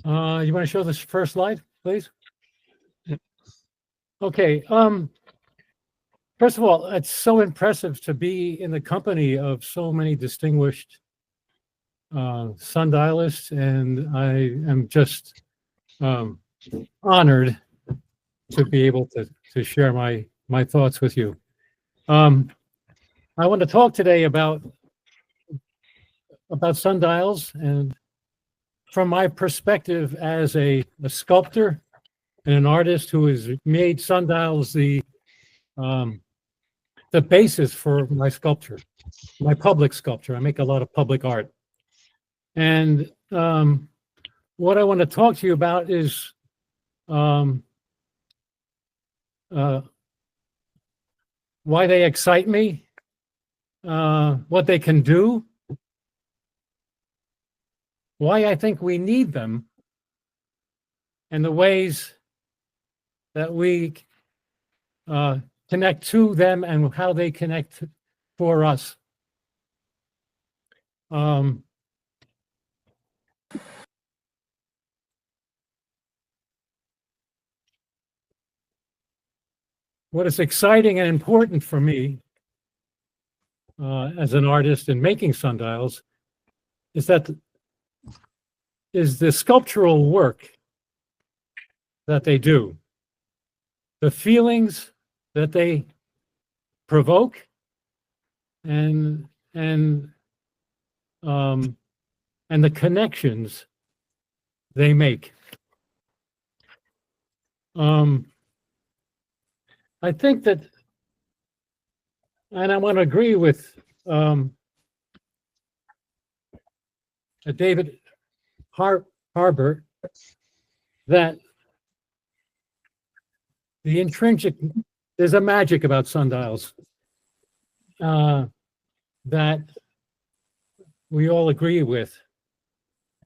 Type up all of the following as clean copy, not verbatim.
You want to show this first slide, please? Okay. First of all, it's so impressive to be in the company of so many distinguished sundialists, and I am just honored to be able to share my thoughts with you. I want to talk today about sundials, and from my perspective as a sculptor and an artist who has made sundials the basis for my sculpture, my public sculpture. I make a lot of public art. And what I want to talk to you about is why they excite me, what they can do, why I think we need them, and the ways that we connect to them and how they connect for us. What is exciting and important for me as an artist in making sundials is the sculptural work that they do, the feelings that they provoke, and the connections they make. I think that, and I want to agree with David Harbour, that the intrinsic, there's a magic about sundials that we all agree with.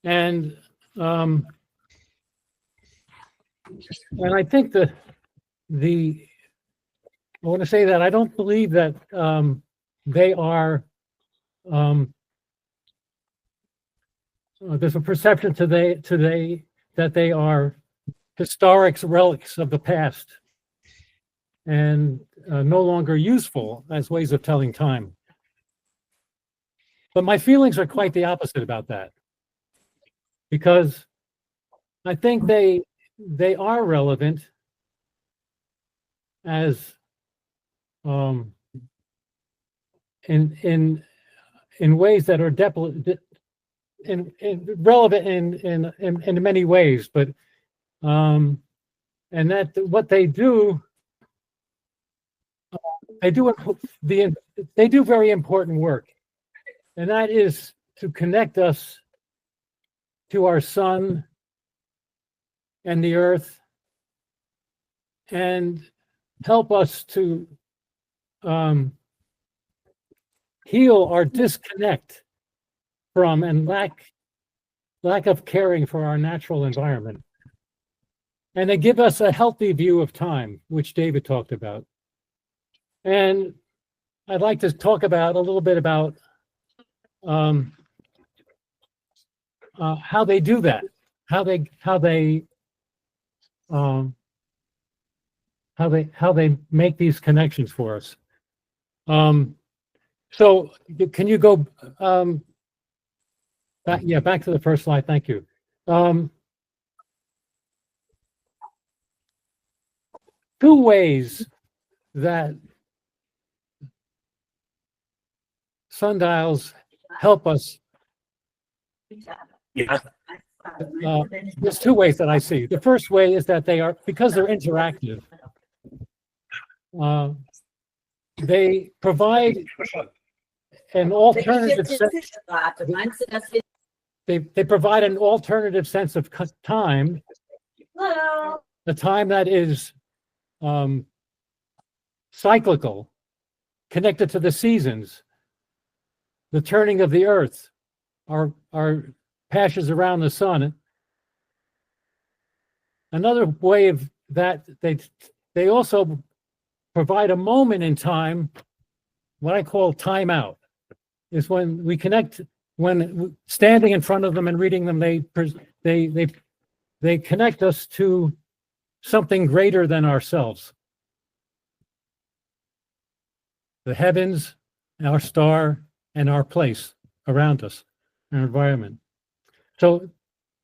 And I think I want to say that I don't believe that they are, there's a perception today that they are historic relics of the past and no longer useful as ways of telling time. But my feelings are quite the opposite about that, because I think they are relevant as in ways that are relevant in many ways, but and that what they do very important work, and that is to connect us to our sun and the earth, and help us to heal our disconnect from and lack of caring for our natural environment. And they give us a healthy view of time, which David talked about. And I'd like to talk about a little bit about how they do that, how they make these connections for us. So can you go back? Yeah, back to the first slide. Thank you. Two ways that sundials help us. Yeah. There's two ways that I see. The first way is that because they're interactive, they provide an alternative sense. They provide an alternative sense of time. Hello. The time that is cyclical, connected to the seasons, the turning of the earth, our passes around the sun. Another way of that, they also provide a moment in time, what I call time out, is when we connect, when standing in front of them and reading them, they they connect us to something greater than ourselves. The heavens, our star, and our place around us, our environment. So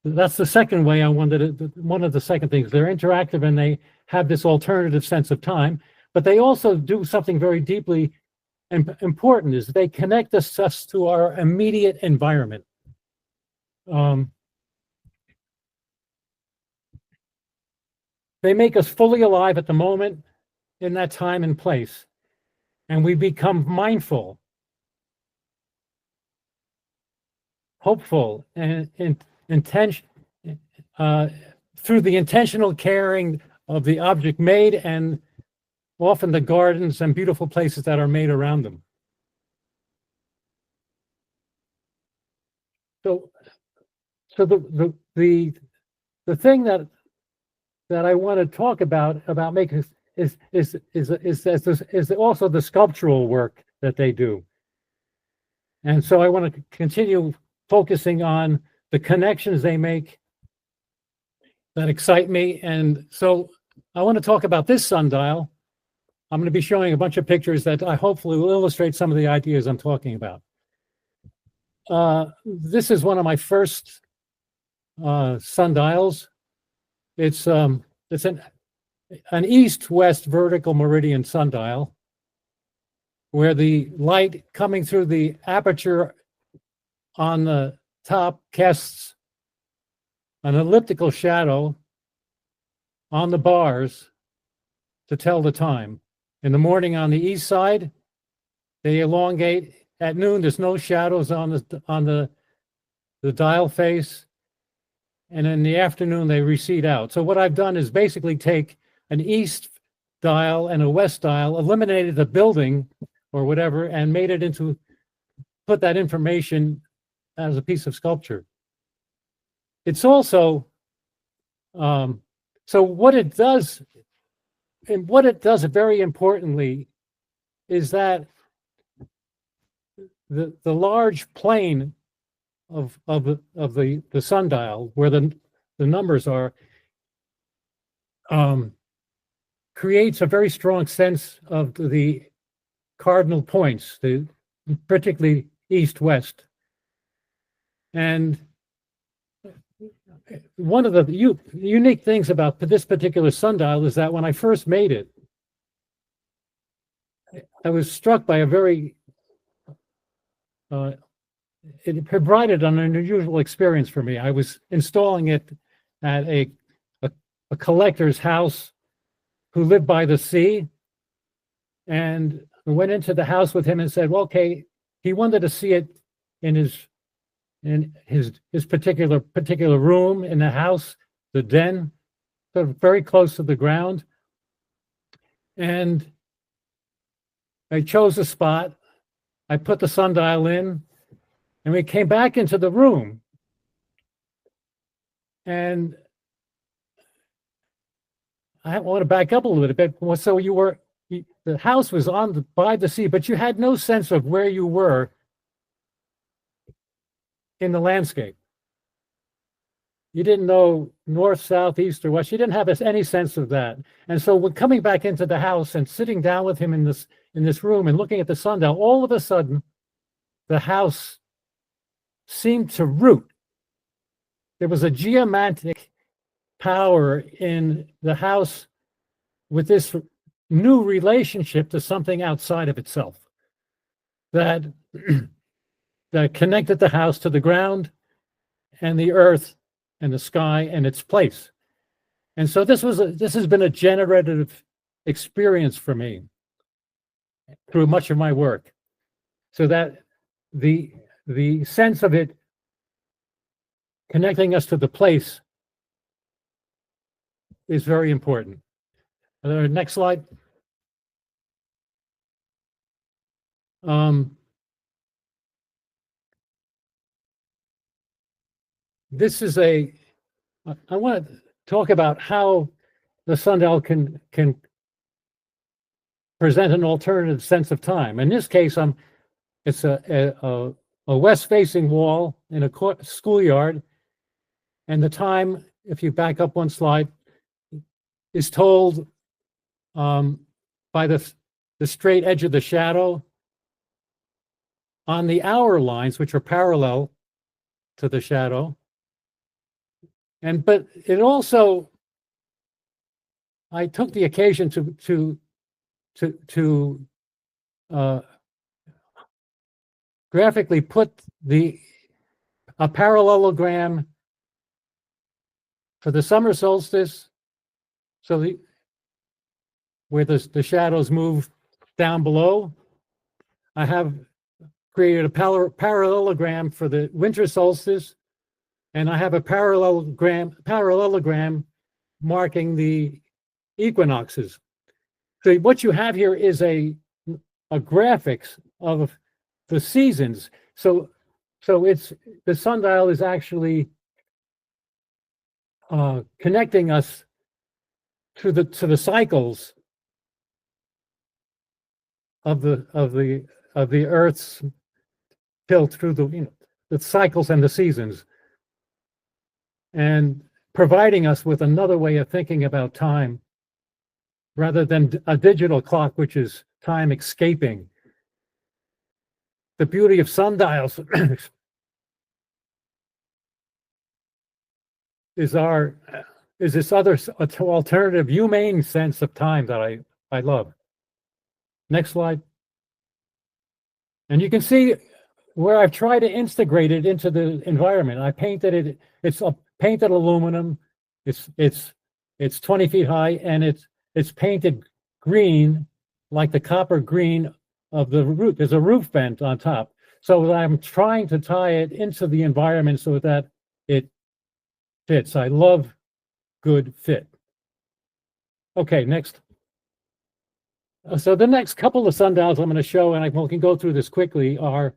that's the second way I wanted to, one of the second things. They're interactive and they have this alternative sense of time, but they also do something very deeply important, is they connect us to our immediate environment. They make us fully alive at the moment in that time and place, and we become mindful, hopeful, and through the intentional caring of the object made, and often the gardens and beautiful places that are made around them. So the thing that I want to talk about making is also the sculptural work that they do. And so I want to continue focusing on the connections they make that excite me. And so I want to talk about this sundial. I'm going to be showing a bunch of pictures that I hopefully will illustrate some of the ideas I'm talking about. This is one of my first sundials. It's an east-west vertical meridian sundial, where the light coming through the aperture on the top casts an elliptical shadow on the bars to tell the time. In the morning on the east side, they elongate. At noon, there's no shadows on the dial face. And in the afternoon, they recede out. So what I've done is basically take an east dial and a west dial, eliminated the building or whatever, and made it into, put that information as a piece of sculpture. It's also, so what it does, and what it does very importantly, is that the large plane of the sundial, where the numbers are, creates a very strong sense of the cardinal points, particularly east-west. And one of the unique things about this particular sundial is that when I first made it, I was struck by a very, it provided an unusual experience for me. I was installing it at a collector's house who lived by the sea, and I went into the house with him and said, well, okay, he wanted to see it in his particular room in the house, the den, sort of very close to the ground. And I chose a spot. I put the sundial in, and we came back into the room. And I want to back up a little bit. So the house was by the sea, but you had no sense of where you were in the landscape. You didn't know north, south, east, or west. You didn't have any sense of that. And so when coming back into the house and sitting down with him in this room and looking at the sundial, all of a sudden, the house seemed to root. There was a geomantic power in the house with this new relationship to something outside of itself that that connected the house to the ground and the earth and the sky and its place. And so this has been a generative experience for me through much of my work, so that the sense of it connecting us to the place is very important. Next slide. This is I want to talk about how the sundial can present an alternative sense of time. In this case, it's a west-facing wall in a schoolyard, and the time if you back up one slide, is told by the straight edge of the shadow on the hour lines, which are parallel to the shadow. But it also, I took the occasion to graphically put a parallelogram for the summer solstice, so where the shadows move down below. I have created a parallelogram for the winter solstice, and I have a parallelogram marking the equinoxes. So what you have here is a graphics of the seasons. So it's the sundial is actually connecting us to the cycles of the Earth's tilt through the cycles and the seasons, and providing us with another way of thinking about time, rather than a digital clock, which is time escaping. The beauty of sundials is this other alternative, humane sense of time that I love. Next slide. And you can see where I've tried to integrate it into the environment. I painted it. It's a painted aluminum. It's 20 feet high, and it's painted green, like the copper green of the roof. There's a roof vent on top. So I'm trying to tie it into the environment so that it fits. I love good fit. Okay, next. So the next couple of sundials I'm going to show, and I can go through this quickly, are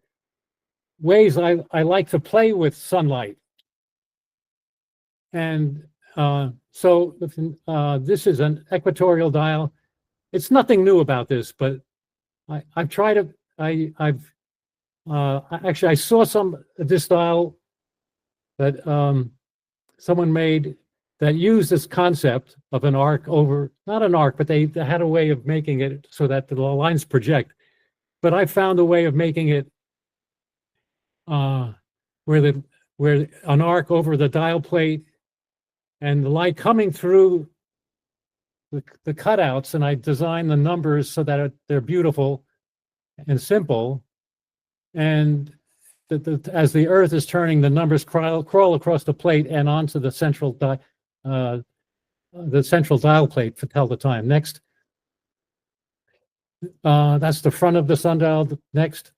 ways I like to play with sunlight. And so this is an equatorial dial. It's nothing new about this, but I've tried to, actually, I saw this dial that someone made that used this concept of an arc over, not an arc, but they had a way of making it so that the lines project. But I found a way of making it where an arc over the dial plate and the light coming through the cutouts, and I designed the numbers so that they're beautiful and simple. And as the Earth is turning, the numbers crawl across the plate and onto the central dial plate to tell the time. Next. That's the front of the sundial. Next.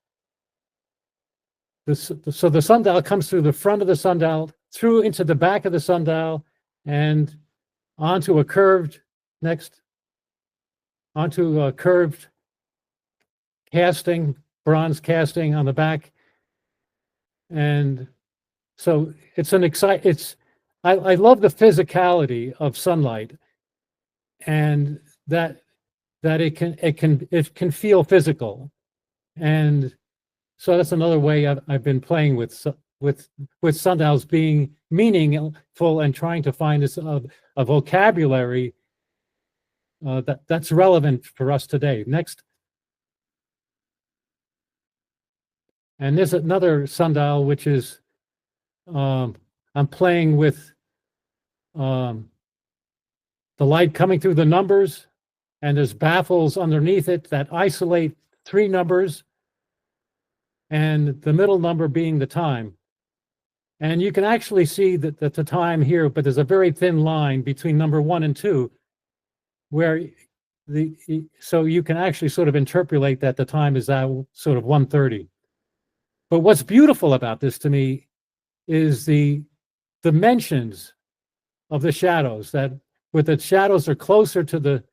So the sundial comes through the front of the sundial, through into the back of the sundial, and onto a curved, onto a curved casting, bronze casting on the back. And so I love the physicality of sunlight, and that it can feel physical. And so that's another way I've been playing with sundials, being meaningful and trying to find a vocabulary that's relevant for us today. Next. And there's another sundial, which is I'm playing with the light coming through the numbers, and there's baffles underneath it that isolate 3 numbers, and the middle number being the time. And you can actually see that the time here, but there's a very thin line between number 1 and 2, where so you can actually sort of interpolate that the time is sort of 1:30. But what's beautiful about this to me is the dimensions of the shadows, that where the shadows are closer to the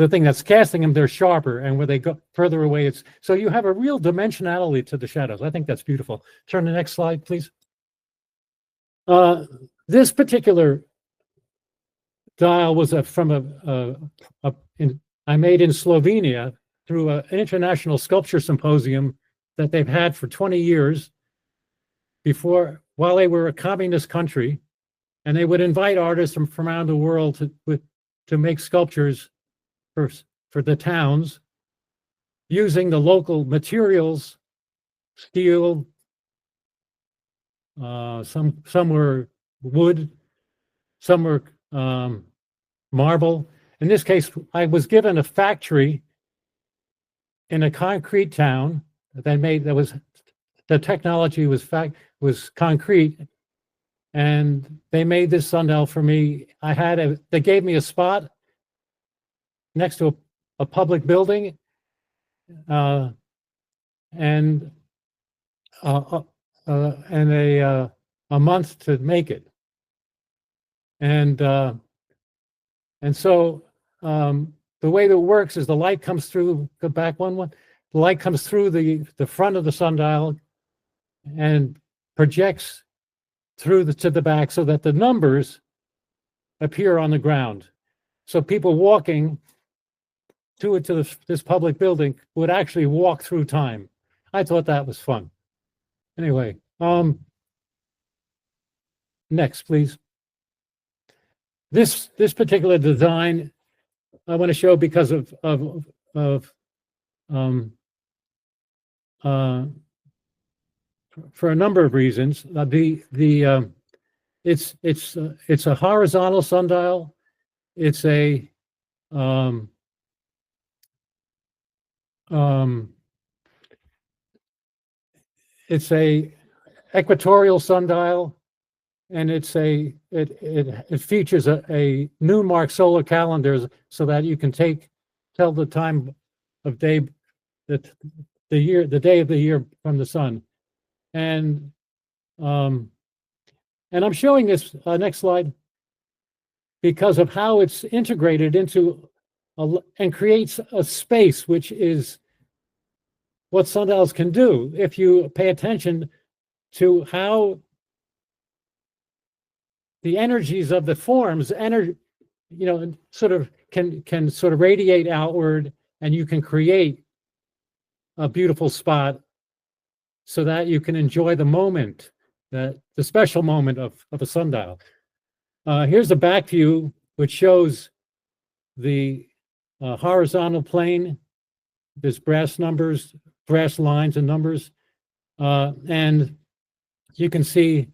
thing that's casting them, they're sharper, and where they go further away, it's so you have a real dimensionality to the shadows. I think that's beautiful. Turn to the next slide, please. This particular dial was I made in Slovenia through an international sculpture symposium that they've had for 20 years while they were a communist country, and they would invite artists from around the world to make sculptures for the towns using the local materials, steel, some were wood, some were marble. In this case, I was given a factory in a concrete town the technology was concrete, and they made this sundial for me. They gave me a spot next to a public building, and a month to make it. And so the way that it works is the light comes through, go back one. The light comes through the front of the sundial and projects through to the back so that the numbers appear on the ground. So people walking to this public building would actually walk through time. I thought that was fun. Anyway, next, please. This particular design I want to show because for a number of reasons. It's a horizontal sundial. It's a equatorial sundial, and it features a Newmark solar calendar so that you can tell the time of day, the day of the year from the sun. And I'm showing this next slide because of how it's integrated into and creates a space, which is what sundials can do if you pay attention to how the energies of the forms sort of can sort of radiate outward, and you can create a beautiful spot so that you can enjoy the moment, the special moment of a sundial. Here's a back view which shows the horizontal plane. There's brass lines and numbers, and you can see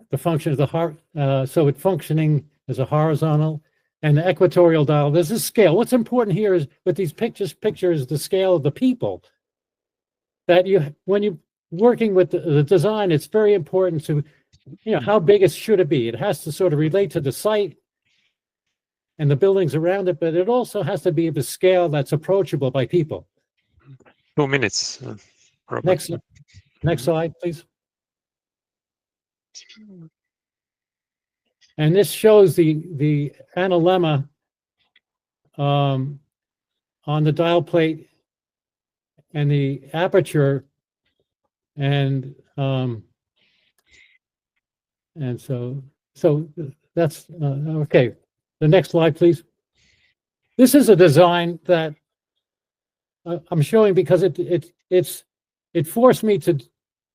the function of the heart. So it's functioning as a horizontal, and the equatorial dial. There's a scale. What's important here is with these pictures, the scale of the people. That when you're working with the design, it's very important to, how big should it be? It has to sort of relate to the site and the buildings around it, but it also has to be of a scale that's approachable by people. 2 minutes. Next slide, please. And this shows the analemma on the dial plate and the aperture, and so that's okay. The next slide, please. This is a design that I'm showing because it forced me to,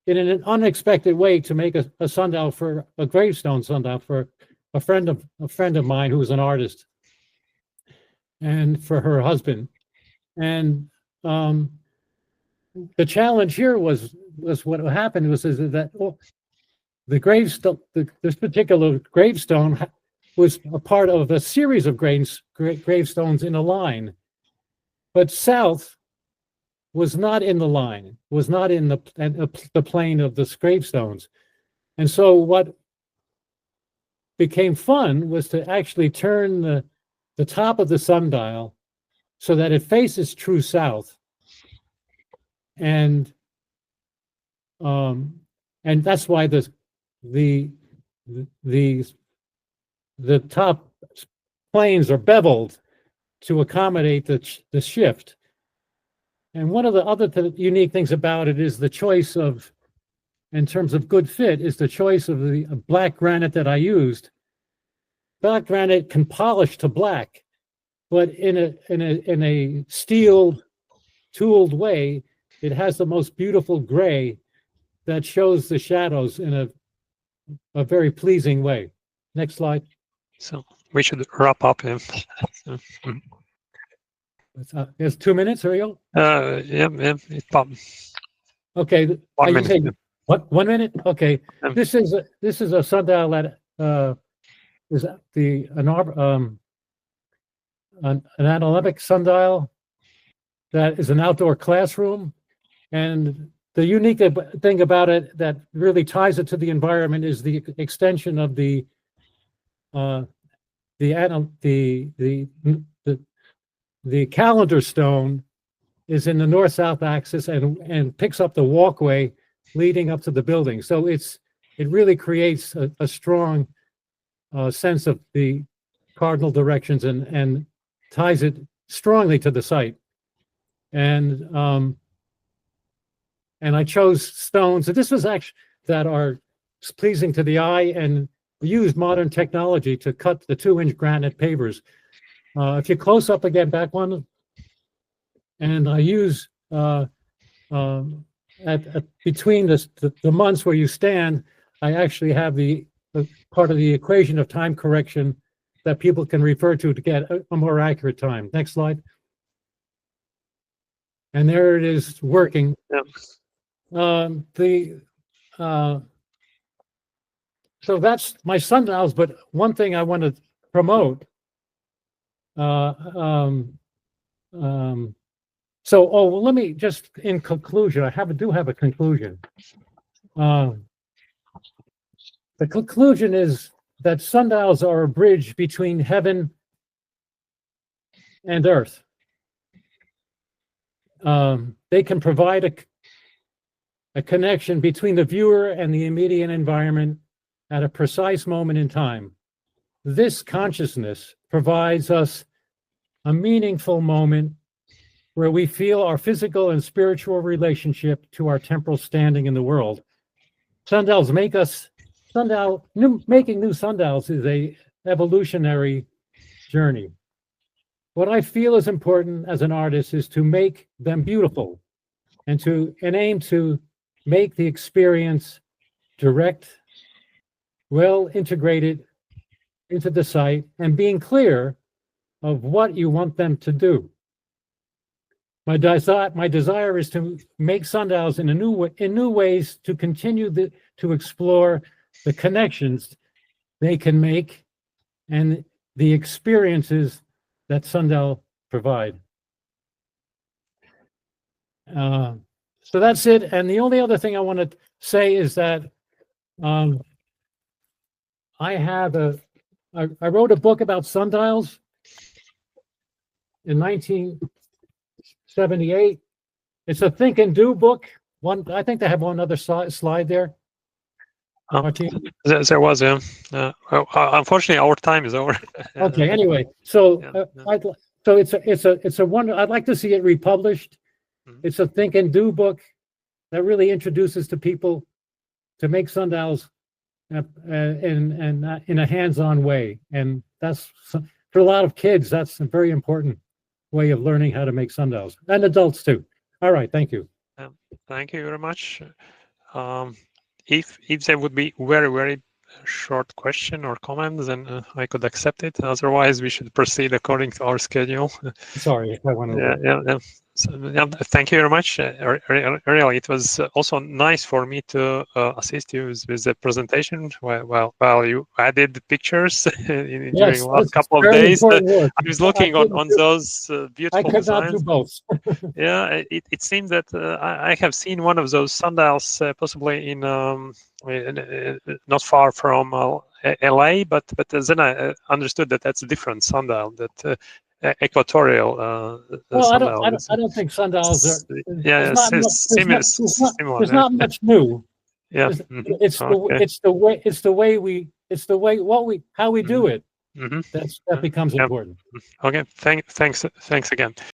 in an unexpected way, to make a sundial for a gravestone sundial for a friend of mine who was an artist, and for her husband. And the challenge here was what happened was that the gravestone, this particular gravestone was a part of a series of gravestones in a line, but south was not in the line, was not in the plane of the gravestones. And so what became fun was to actually turn the top of the sundial so that it faces true south. And that's why the top planes are beveled to accommodate the shift. And one of the other unique things about it is the choice of, in terms of good fit, is the choice of the black granite that I used. Black granite can polish to black, but in a steel tooled way, it has the most beautiful gray that shows the shadows in a very pleasing way. Next slide. So we should wrap up. It's 2 minutes, Ariel? Yeah, it's Okay. 1 you minute. say, what, 1 minute? Okay. This is a sundial that is an analytic sundial that is an outdoor classroom. And the unique thing about it that really ties it to the environment is the extension of the calendar stone is in the north-south axis and picks up the walkway leading up to the building. So it really creates a strong sense of the cardinal directions and ties it strongly to the site. And I chose stones. This was actually that are pleasing to the eye and used modern technology to cut the 2-inch granite pavers. If you close up again, back one, and I use between the months where you stand, I actually have the part of the equation of time correction that people can refer to get a more accurate time. Next slide. And there it is working. Yep. So that's my sundials, but one thing I want to promote. Let me just, in conclusion, I do have a conclusion. The conclusion is that sundials are a bridge between heaven and earth. They can provide a connection between the viewer and the immediate environment at a precise moment in time. This consciousness provides us a meaningful moment where we feel our physical and spiritual relationship to our temporal standing in the world. Sundials making new sundials is a evolutionary journey. What I feel is important as an artist is to make them beautiful and aim to make the experience direct, well integrated into the site, and being clear of what you want them to do. My desire is to make sundials in new ways to continue to explore the connections they can make and the experiences that sundial provide. So that's it. And the only other thing I want to say is that I wrote a book about sundials in 1978. It's a think and do book. I think they have one other slide there. There was, unfortunately, our time is over. Okay. Anyway, so it's a wonder. I'd like to see it republished. It's a think and do book that really introduces to people to make sundials in a hands-on way, and that's for a lot of kids. That's a very important way of learning how to make sundials, and adults too. All right, thank you. Thank you very much. If there would be very short question or comment, then I could accept it. Otherwise, we should proceed according to our schedule. Sorry if I want to. Yeah. So, thank you very much. Really, it was also nice for me to assist you with the presentation while you added the pictures during the last couple of days. I was looking on those beautiful designs. I could not do both. Yeah, it seems that I have seen one of those sundials possibly in not far from LA, but then I understood that that's a different sundial, that equatorial sundial. I don't think sundials are. Yeah, similar. There's not much new. Yeah, it's the way how we do it. That becomes important. Okay, thanks again.